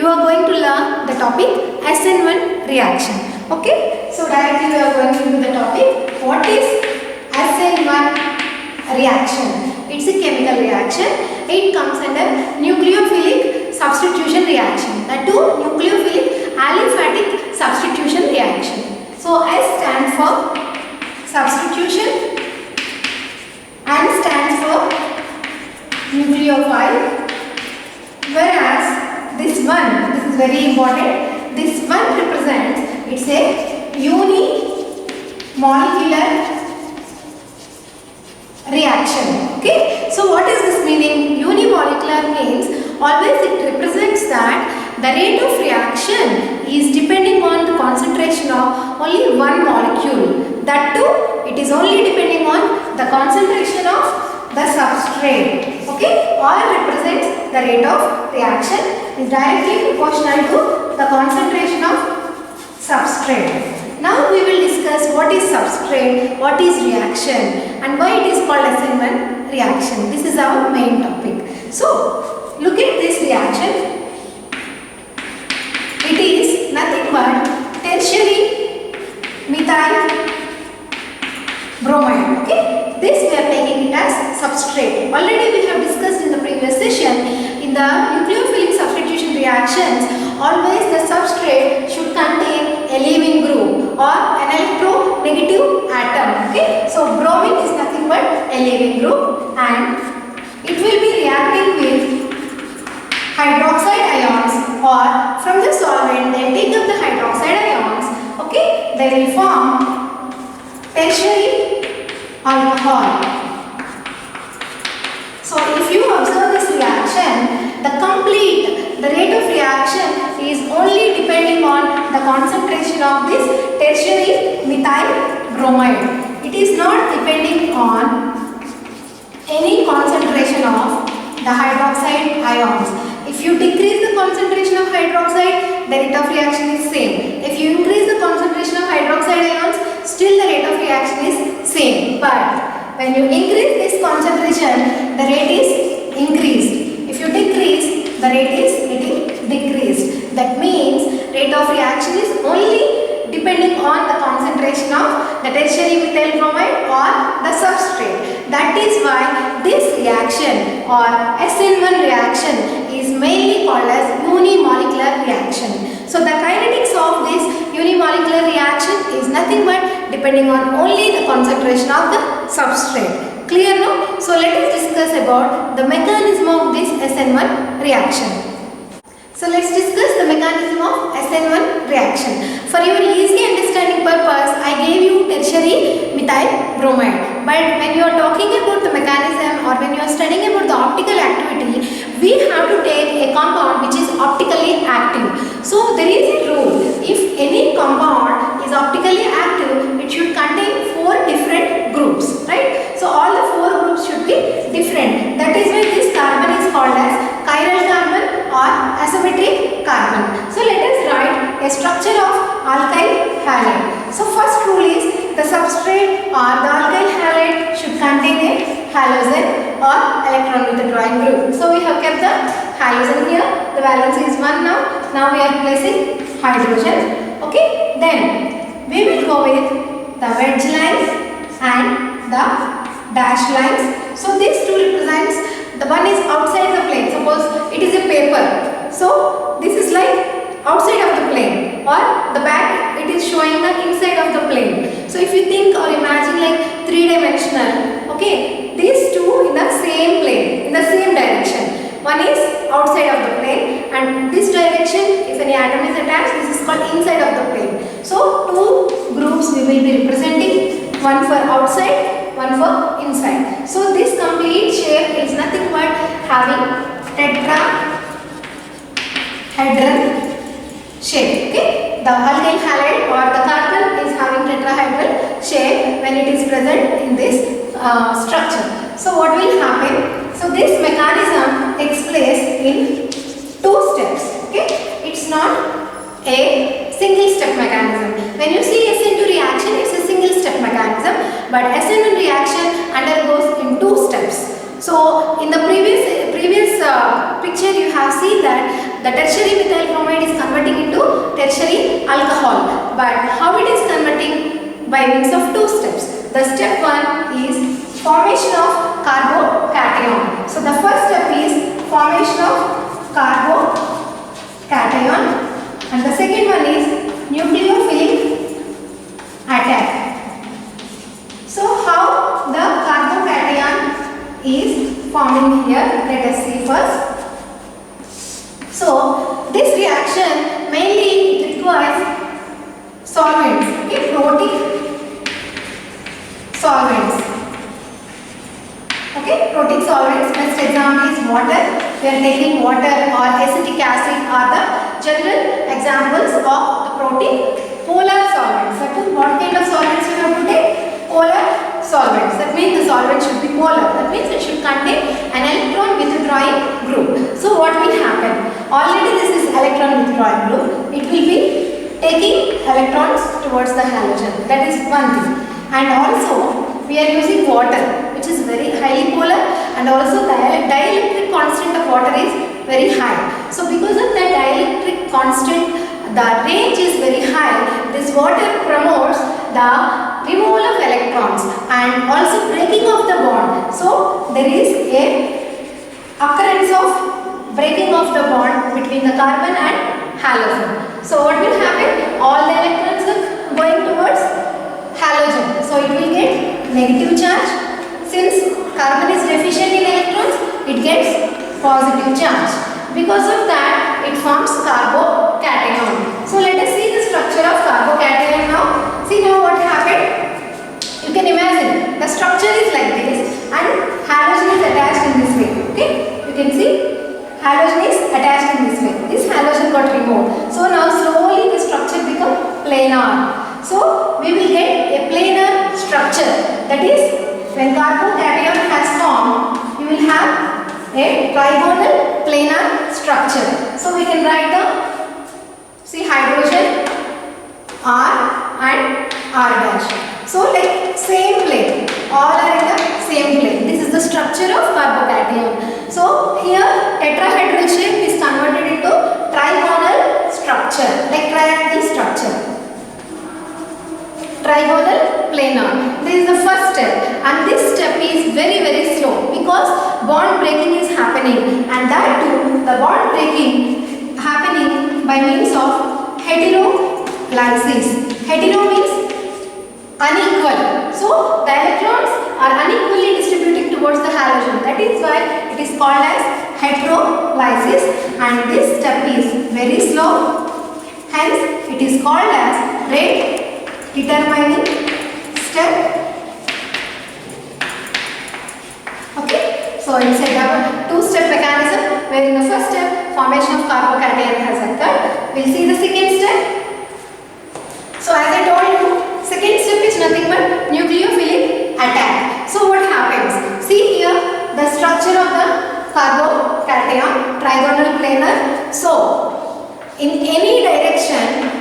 you are going to learn the topic SN1 reaction. Okay, so directly we are going into the topic. What is SN1 reaction? It's a chemical reaction. It comes under nucleophilic substitution reaction. That too, nucleophilic aliphatic substitution reaction. So S stands for substitution and stands for nucleophile, whereas this is very important, this one represents, it's a unimolecular reaction. Okay, so what is this meaning? Unimolecular means always it represents that the rate of reaction is depending on the concentration of only one molecule. That too, it is only depending on the concentration of the substrate. Okay, all represents the rate of reaction is directly proportional to the concentration of substrate. Now we will discuss what is substrate, what is reaction, and why it is called SN1 reaction. This is our main topic. So look at this reaction. It is nothing but tertiary methyl bromide. Okay, this we are taking it as substrate. Already we have discussed in the previous session, in the nucleophilic substitution reactions, always the substrate should contain a leaving group or an electronegative atom. Okay, so bromine is nothing but a leaving group and it will be reacting with hydroxide ions, or from the solvent they take up the hydroxide ions. Okay, they will form tertiary alcohol. So if you observe this reaction, the rate of reaction is only depending on the concentration of this tertiary methyl bromide. It is not depending on any concentration of the hydroxide ions. If you decrease the concentration of hydroxide, the rate of reaction is same. If you increase the concentration of hydroxide ions, still the rate of reaction is same. But when you increase this concentration, the rate is increased. If you decrease, the rate is getting decreased. That means rate of reaction is only depending on the concentration of the tertiary methyl bromide or the substrate. That is why this reaction or SN1 reaction is mainly called as unimolecular reaction. So the kinetics of this unimolecular reaction is nothing but depending on only the concentration of the substrate. Clear now? So let us discuss about the mechanism of this SN1 reaction. So let's discuss the mechanism of SN1 reaction. For your easy understanding purpose, I gave you tertiary methyl bromide. But when you are talking about the mechanism or when you are studying about the optical activity, we have to take a compound which is optically active. So there is a rule. If any compound is optically active, it should contain 4 different groups, right? So all the 4 groups should be different. That is why this carbon is called as chiral carbon or asymmetric carbon. So let us write a structure of alkyl halide. So first rule is the substrate or the alkyl halide should contain a halogen or electron withdrawing group. So we have kept the halogen here. The valence is 1 now. Now we are placing hydrogen. Okay. Then we will go with the wedge lines and the dash lines. So these two represents, the one is outside the plane. Suppose it is a paper. So this is like outside of the plane, or the back it is showing the inside of the plane. So if you think or imagine like 3-dimensional, okay, these two in the same plane, in the same direction. One is outside of the plane and this direction, if any atom is attached, this is called inside of the plane. So 2 groups we will be representing, one for outside, one for inside. So this complete shape is nothing but having tetrahedral shape. Okay, the alkyl halide or the carbon is having tetrahedral shape when it is present in this structure. So what will happen? So this mechanism takes place in 2 steps. Okay, it's not a single step mechanism. When you see SN2 reaction, it's a single step mechanism, but SN1 reaction undergoes in 2 steps. So in the previous picture you have seen that the tertiary methyl bromide is converting into tertiary alcohol. But how it is converting? By means of two steps. The step 1 is formation of carbocation. So the first step is formation of carbocation, and the second one is nucleophilic attack. So how the carbocation is forming here? Let us see first. So this reaction mainly requires solvents, okay, protic solvents. Okay, protic solvents. Best example is water. We are taking water or acetic acid are the general examples of the protic. Polar solvents. That is, what kind of solvents you have to take? Polar solvents. That means the solvent should be polar. That means it should contain an electron withdrawing group. So what will happen? Already this is electron withdrawing group. It will be taking electrons towards the halogen. That is one thing. And also we are using water, which is very highly polar, and also the dielectric constant of water is very high. So because of the dielectric constant, the range is very high. This water promotes the removal of electrons and also breaking of the bond. So there is a occurrence of breaking of the bond between the carbon and halogen. So what will happen? All the electrons are going towards halogen. So it will get negative charge. Since carbon is deficient in electrons, it gets positive charge. Because of that, it forms carbocation. So let us see the structure of carbocation now. See now what happened. You can imagine the structure is like this and halogen is attached in this way. Okay, you can see halogen is attached in this way. This halogen got removed. So now slowly the structure becomes planar. So we will get a planar structure. That is, when carbocation has formed, you will have a trigonal planar structure. So we can write down, see, hydrogen R and R dash. So like same plane, all are in the same plane. This is the structure of carbocation. So here tetrahedral shape is converted into trigonal structure, like triangle structure. Trigonal planar. This is the first step, and this step is very slow because bond breaking is happening, and that too the bond breaking happening by means of heterolysis. Hetero means unequal. So the electrons are unequally distributed towards the halogen. That is why it is called as heterolysis, and this step is very slow. Hence it is called as rate determining step. Okay, so it's a two-step mechanism where in the first step formation of carbocation has occurred. We'll see the second step. So as I told you, second step is nothing but nucleophilic attack. So what happens? See here the structure of the carbocation, trigonal planar. So in any direction,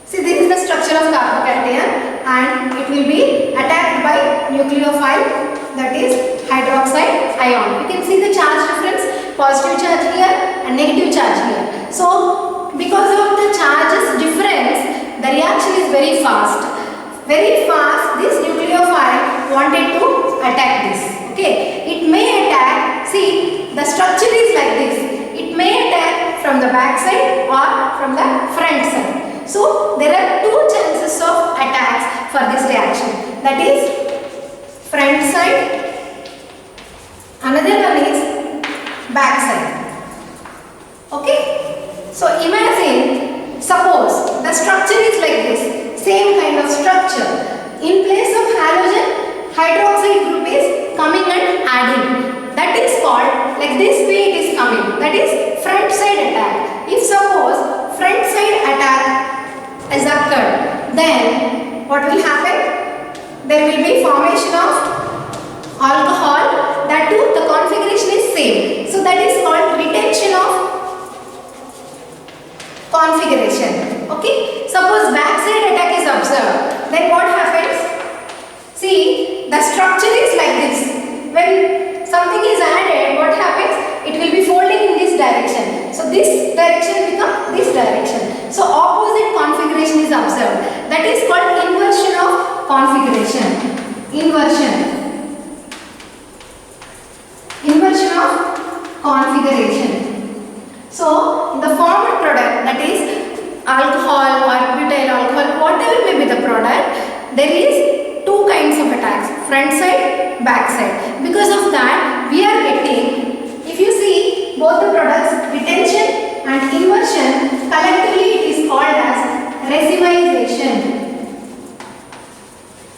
see, this is the structure of carbocation and it will be attacked by nucleophile, that is hydroxide ion. You can see the charge difference, positive charge here and negative charge here. So because of the charges difference, the reaction is very fast. Very fast, this nucleophile wanted to attack this. Okay, it may attack, see, the structure is like this. It may attack from the back side or from the front side. So there are two chances of attacks for this reaction. That is front side. Another one is back side. Okay. So imagine, suppose the structure is like this. Same kind of structure. In place of halogen, hydroxide group is coming and adding. That is called, like this way it is coming. That is front side attack. If suppose front side attack is occurred, then what will happen? There will be formation of alcohol. That too the configuration is same. So that is called retention of configuration. Okay. Suppose backside attack is observed. Then what happens? See, the structure is like this. When something is added, what happens? It will be folding direction. So this direction become this direction. So opposite configuration is observed. That is called inversion of configuration. Inversion of configuration. So in the former product, that is alcohol or butyl alcohol, whatever may be the product, there is two kinds of attacks, front side, back side. Because of that, we are getting, if you see both the products, retention and inversion, collectively it is called as racemization.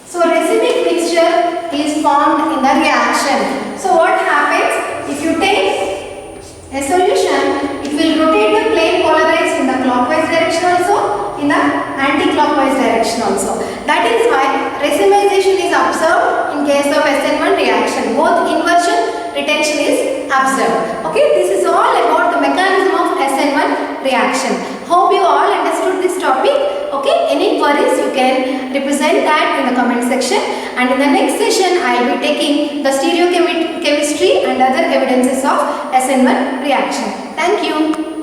So racemic mixture is formed in the reaction. So what happens, if you take a solution, it will rotate the plane polarized in the clockwise direction also, in the anti-clockwise direction also. That is why racemization is observed in case of SN1 reaction. Both inversion, retention is observed. Okay, this is all about the mechanism of SN1 reaction. Hope you all understood this topic. Okay, any queries you can represent that in the comment section, and in the next session I will be taking the stereochemistry and other evidences of SN1 reaction. Thank you.